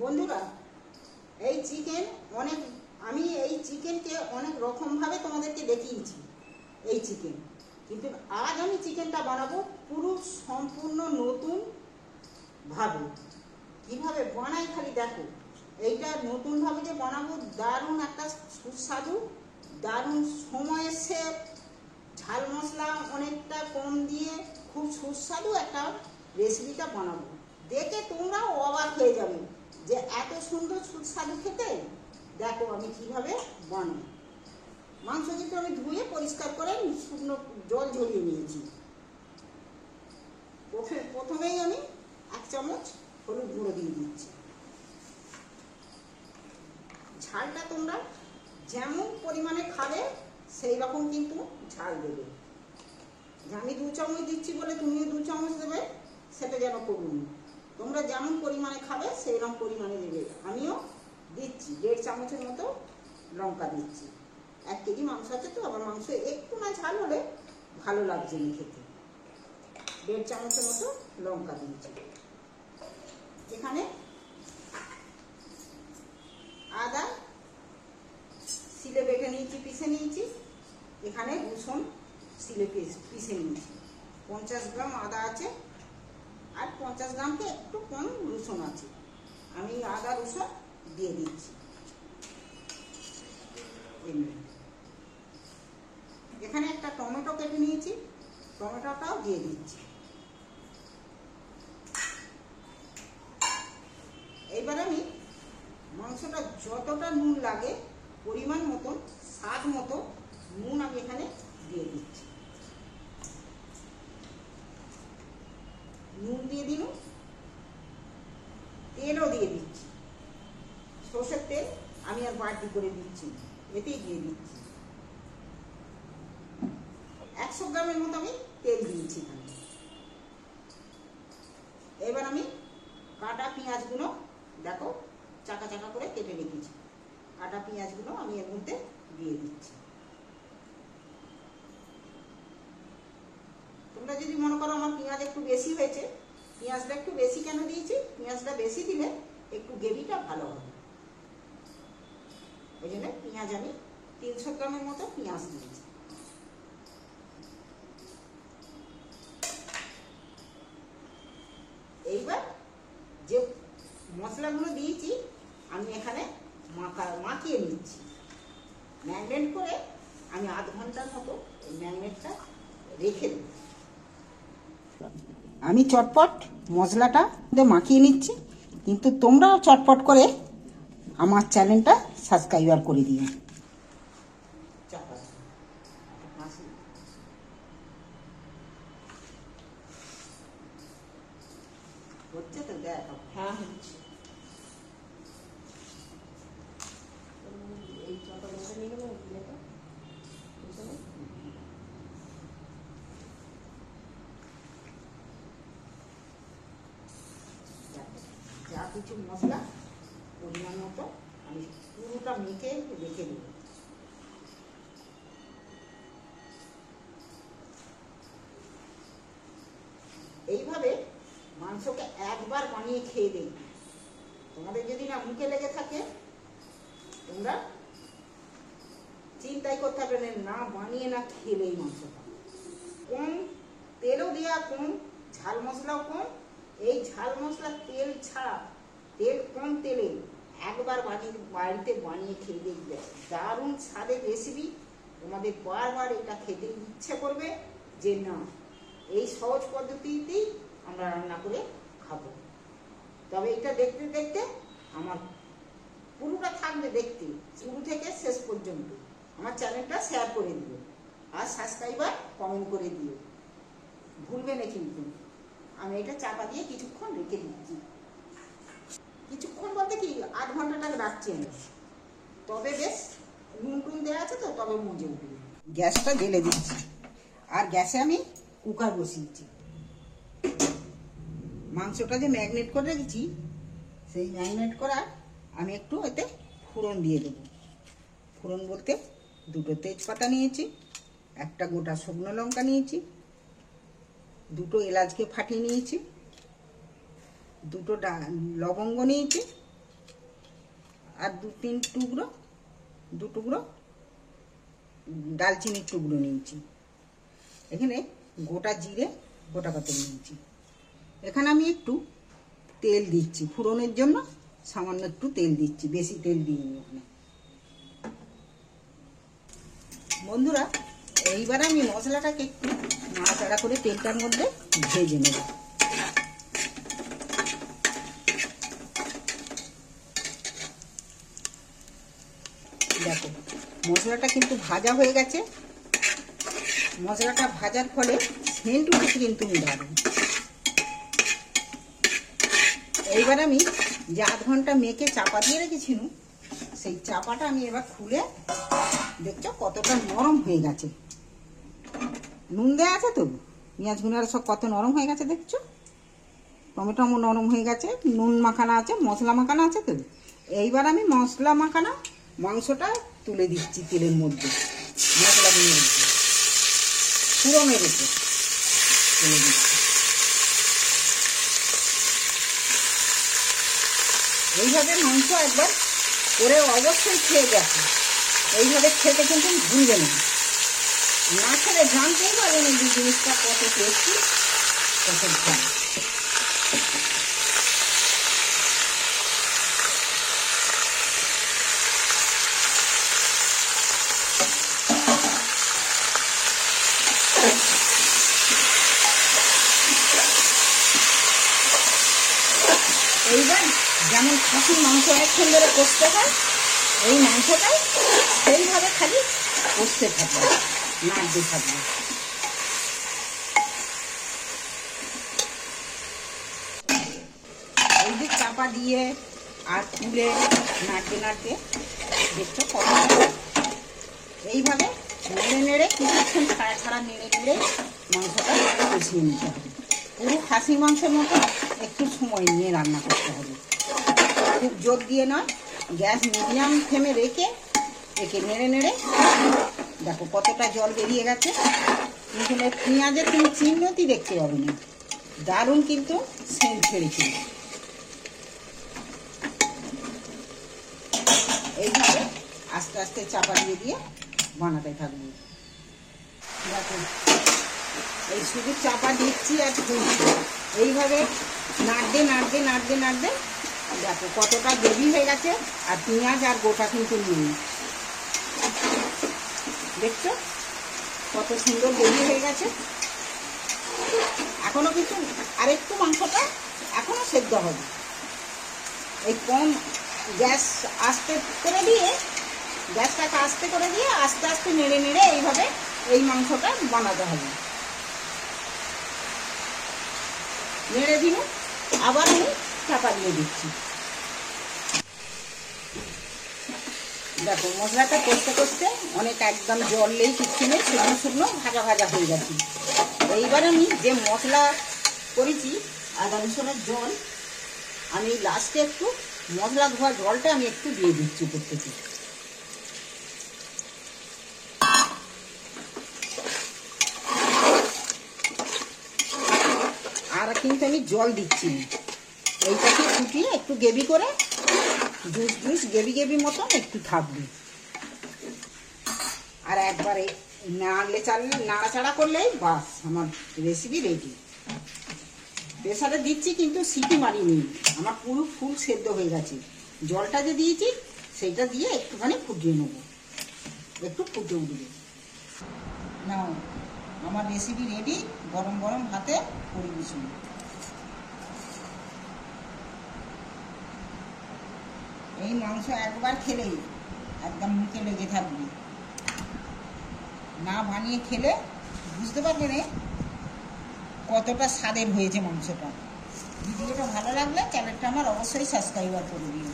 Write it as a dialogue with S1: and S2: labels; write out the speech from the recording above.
S1: বন্ধুরা, এই চিকেন আমি এই চিকেনকে অনেক রকমভাবে তোমাদেরকে দেখিয়েছি এই চিকেন, কিন্তু আজ আমি চিকেনটা বানাবো পুরো সম্পূর্ণ নতুন ভাবে। কিভাবে বানাই খালি দেখো। এইটা নতুন ভাবে যে বানাবো, দারুণ একটা সুস্বাদু, দারুণ সময়ের সেভ, ঝাল মশলা অনেকটা কম দিয়ে খুব সুস্বাদু একটা রেসিপিটা বানাবো। দেখে তোমরাও অবাক হয়ে যাবে যে এত সুন্দর সুস্বাদু খেতে। দেখো আমি কিভাবে বানাই। মাংস কিন্তু আমি ধুয়ে পরিষ্কার করে শুকনো জল ঝরিয়ে নিয়েছি। প্রথমেই আমি 1 চামচ হলুদ গুঁড়ো দিয়ে দিচ্ছি। ঝালটা তোমরা যেমন পরিমাণে খাবে সেই রকম কিন্তু ঝাল দেবে। আমি 2 চামচ দিচ্ছি বলে তুমিও 2 চামচ দেবে, সেটা যেন করুন। তোমরা যেমন পরিমাণে খাবে সেই রকম পরিমাণে দেবে। আমিও দিচ্ছি 1.5 চামচের মতো লঙ্কা দিচ্ছি। 1 কেজি মাংস আছে তো, আবার মাংস একটু না ঝাল হলে ভালো লাগছে না খেতে। 1.5 চামচের মতো লঙ্কা দিচ্ছি। এখানে আদা শিলে বেটে নিয়েছি, পিষে নিয়েছি। এখানে রসুন শিলে পিষে নিয়েছি। 50 গ্রাম আদা আছে, আর 50 গ্রামকে একটু কম রসুন আছে। আমি আদা রসুন দিয়ে দিচ্ছি। এখানে একটা টমেটো কেটে নিয়েছি, টমেটোটাও দিয়ে দিচ্ছি। এইবার আমি মাংসটা যতটা নুন লাগে পরিমাণ মতন, স্বাদ মতো নুন আমি এখানে দিয়ে দিচ্ছি। নুন দিয়ে দিন, তেলও দিয়ে দিচ্ছি। সর্ষের তেল আমি আর বাড়তি করে দিচ্ছি, এতেই দিয়ে দিচ্ছি। 100 গ্রামের মতো আমি তেল দিয়েছি এখানে। এবার আমি কাটা পেঁয়াজগুলো দেখো চাকা চাকা করে কেটে রেখেছি। কাটা পেঁয়াজগুলো আমি এর মধ্যে দিয়ে দিচ্ছি। তোমরা যদি মনে করো আমার পেঁয়াজ একটু বেশি হয়েছে, পেঁয়াজটা একটু বেশি কেন দিয়েছি, পেঁয়াজটা বেশি দিলে একটু গ্রেভিটা ভালো হবে। ওই জন্য পেঁয়াজ আমি 300 গ্রামের মতো পেঁয়াজ দিয়েছি। এইবার যে মশলাগুলো দিয়েছি আমি এখানে মাখিয়ে নিচ্ছি। ম্যারিনেট করে আমি আধ ঘন্টার মতো ম্যারিনেটটা রেখে দেব। আমি চটপট মশলাটা মাখিয়ে নিচ্ছি, কিন্তু তোমরাও চটপট করে আমার চ্যানেলটা সাবস্ক্রাইবার করে দিও। হচ্ছে তো, দেখো। হ্যাঁ হচ্ছে। এই চটপটা নিয়ে নেবো, যা কিছু মশলা পরিমাণ মতো আমি পুরোটা মেখে রেখে দেব। এইভাবে মাংসকে একবার বানিয়ে খেয়ে দেই। তোমাদের যদি না মুখে লেগে থাকে তোমরা চিন্তাই করতে হবে না বানিয়ে না খেলে। এই মাংসটা কম তেলও দেওয়া, কম ঝাল মশলাও কম। এই ঝাল মশলা তেল ছাড়া, তেল কম তেলে একবার বাড়িতে বানিয়ে খেয়ে দেখবে, দারুণ স্বাদের রেসিপি। তোমাদের বারবার এটা খেতে ইচ্ছে করবে যে না এই সহজ পদ্ধতিতেই আমরা রান্না করে খাবো। তবে এটা দেখতে দেখতে আমার পুরোটা থাকবে, দেখতে শুরু থেকে শেষ পর্যন্ত। আমার চ্যানেলটা শেয়ার করে দিও, আর সাবস্ক্রাইবার কমেন্ট করে দিও, ভুলবে না কিন্তু। আমি এটা চাপা দিয়ে কিছুক্ষণ রেখে দিচ্ছি। কিছুক্ষণ বলতে কি, আধ ঘন্টাটাকে রাখছি আমি। তবে বেশ নুন টুন দেওয়া আছে তো, তবে মজে উঠবে। গ্যাসটা জ্বেলে দিচ্ছি, আর গ্যাসে আমি কুকার বসিয়েছি। মাংসটা যে ম্যারিনেট করে রেখেছি, সেই ম্যারিনেট করা আমি একটু এতে ফোড়ন দিয়ে দেবো। ফোড়ন বলতে 2টো তেজপাতা নিয়েছি, 1টা গোটা শুকনো লঙ্কা নিয়েছি, 2টো এলাচকে ফাটিয়ে নিয়েছি, 2টো লবঙ্গ নিয়েছি, আর দু টুকরো দালচিনির টুকরো নিয়েছি। এখানে গোটা জিরে গোটা পাতা নিয়েছি। এখানে আমি একটু তেল দিচ্ছি ফোড়নের জন্য, সামান্য একটু তেল দিচ্ছি, বেশি তেল দিইনি এখানে। বন্ধুরা, এইবার আমি মশলাটাকে একটু নাড়াচাড়া করে তেলটার মধ্যে ভেজে নেব। দেখো মশলাটা কিন্তু ভাজা হয়ে গেছে। মশলাটা ভাজার ফলে সেন্ট উঠেছে কিন্তু দারুণ। এইবার আমি যে আধ ঘন্টা মেখে চাপা দিয়ে রেখেছিলাম, সেই চাপাটা আমি এবার খুলে দেখছো কতটা নরম হয়ে গেছে। নুন দেওয়া আছে তো, পেঁয়াজ গুঁড়ার সব কত নরম হয়ে গেছে দেখছো। টমেটো নরম হয়ে গেছে, নুন মাখানা আছে, মশলা মাখানা আছে তো। এইবার আমি মশলা মাখানা মাংসটা তুলে দিচ্ছি তেলের মধ্যে, মশলা দিয়ে দিচ্ছি, পুরনের উপর তুলে দিচ্ছি। এইভাবে মাংস একবার করে অবশ্যই খেয়ে গেছে। এইভাবে খেতে কিন্তু ভুলবে না, না খেলে জানতেই পারবেন এই জিনিসটা কত টেস্টি, কত ভালো। এইবার যেমন খাসির মাংস একক্ষণ ধরে কষতে হয়, এই মাংসটাই সেইভাবে খালি কষতে থাকবে, নাড়তে থাকবে। এই যে চাপা দিয়ে আর তুলে নাড়তে নাড়তে দেখছো কত এইভাবে নেড়ে নেড়ে কিছুক্ষণ ছাড়া ছাড়া নেড়ে নেড়ে মাংসটা কষিয়ে নিতে হবে। পুরো খাসি মাংসের মতো একটু সময় নিয়ে রান্না করতে হবে, খুব জোর দিয়ে নয়। গ্যাস মিডিয়াম ফ্লেমে রেখে নেড়ে নেড়ে দেখো কতটা জল বেরিয়ে গেছে। কিন্তু পেঁয়াজের তুমি চিহ্নটি দেখতে পাবে না, দারুণ কিন্তু সেন্ট ছেড়েছিল। এইভাবে আস্তে আস্তে চাপা দিয়ে দিয়ে বানাতে থাকবে। দেখো এই শুধু চাপা দিচ্ছি আর খুলছি, এইভাবে নাড়তে নাড়তে নাড়তে নাড়তে দেখো কতটা গ্রেভি হয়ে গেছে। আর পেঁয়াজ আর গোটা কিন্তু নেই, দেখছো কত সুন্দর গ্রেভি হয়ে গেছে। এখনো কিন্তু আরেকটু মাংসটা এখনো সেদ্ধ হবে। এই কম গ্যাস আস্তে করে দিয়ে, গ্যাসটাকে আস্তে করে দিয়ে আস্তে আস্তে নেড়ে নেড়ে এইভাবে এই মাংসটা বানাতে হবে। নেড়ে দিন, আবার আমি চাপা দিয়ে দিচ্ছি। দেখো মশলাটা কষতে কষতে অনেক একদম জল নেই, কিচ্ছু নেই, শুকনো শুকনো ভাজা ভাজা হয়ে গেছে। এইবার আমি যে মশলা করেছি আদা রসুনের জল, আমি লাস্টে একটু মশলা ধোয়া জলটা আমি একটু দিয়ে দিচ্ছি উপর থেকে। আর কিন্তু আমি জল দিচ্ছি না, এইটাকে ফুটিয়ে একটু গ্রেভি করে জুস গ্রেভি মতন একটু থাকবে। আর একবারে নাড়াচাড়া করলেই বাস আমার রেসিপি রেডি। প্রেসারে দিচ্ছি কিন্তু সিটি মারিনি, আমার পুরো ফুল সেদ্ধ হয়ে গেছে। জলটা যে দিয়েছি সেইটা দিয়ে একটুখানি ফুটিয়ে নেব, একটু ফুটে উঠবে। নাও আমার রেসিপি রেডি, গরম গরম ভাতে পরিবেশন। এই মাংস একবার খেলেই একদম মুখে লেগে থাকবে, না বানিয়ে খেলে বুঝতে পারবে না কতটা স্বাদের হয়েছে মাংসটা। ভিডিওটা ভালো লাগলে চ্যানেলটা আমার অবশ্যই সাবস্ক্রাইব করে দিন।